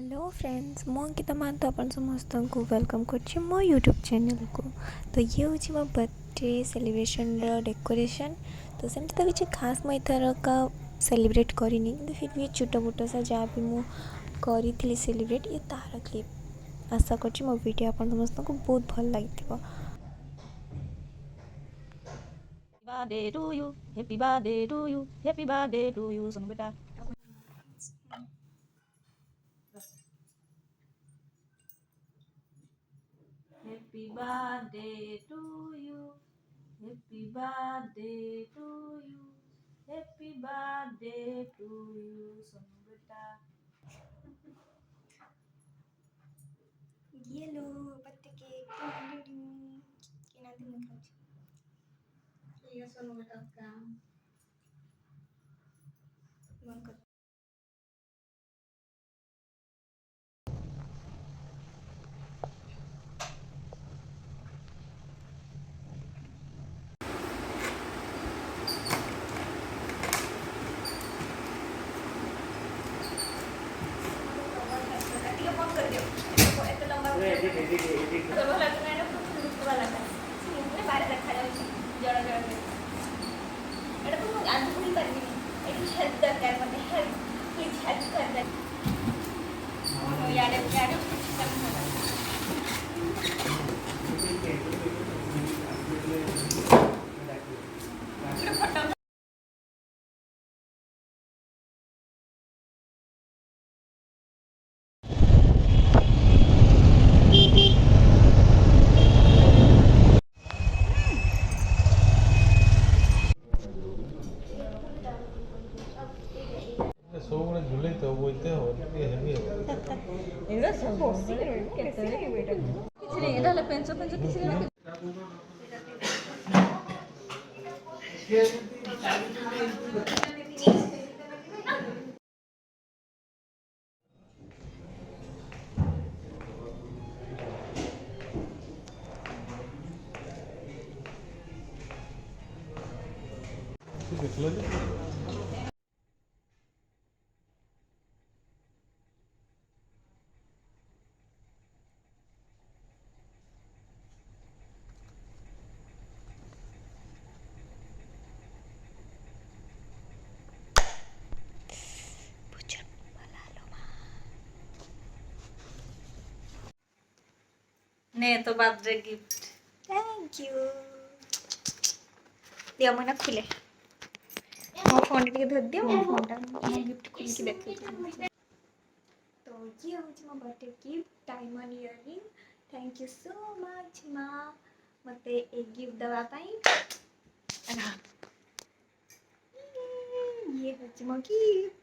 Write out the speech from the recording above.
Hello friends मो अंकिता मान तो अपन समस्त को वेलकम कर मो यूट्यूब चैनल को। तो ये हूँ मो बर्थडे सेलिब्रेशन डेकोरेशन। तो सेमती तो किसी खास मुझे थर का सेलिब्रेट करनी कि फिर भी छोटा मोटा सा जहाँ भी मुझे करी सेलिब्रेट ये तार क्लिप आशा कर मो वीडियो अपन समस्त को बहुत भल लगी। Birthday to you, happy birthday to you, happy birthday to you, सुनो बेटा। Happy birthday to you, happy birthday to you, happy birthday to you, सुनो बेटा। ये लो बर्थडे केक के ना दिन खाऊ ये सुनो बेटा का मन कर फोन कर दियो एत लंबा तो भला तो ना खूब वाला था मुझे बाहर देखा जाउची जड़ जड़ एटा तो मैं आज पूरी करनी एटी हेल्प दरकार मते हेल्प प्लीज हेल्प कर दे याद कम होला फोटो ସବୁବେଳେ ଝୁଲେଇ ତ ବୋଇତେ ହବ ଟିକେ ହେଭି ହବ ଏଗୁଡ଼ା ସବୁ କେତେବେଳେ କିଛି ନାହିଁ ଏଟା ହେଲେ ପେଞ୍ଚ ପେଞ୍ଚ କିଛି ନାହିଁ। ଦେଖିଲ ଯେ ने तो बर्थडे गिफ्ट थैंक यू दिया मैंने खुले मो फोन टिके धर दियो मो फोन टा मो गिफ्ट खोल के देखे तो ये हो मो birthday gift diamond earring thank you so much माँ मते एक गिफ्ट दवा पाई ये हो मो गिफ्ट।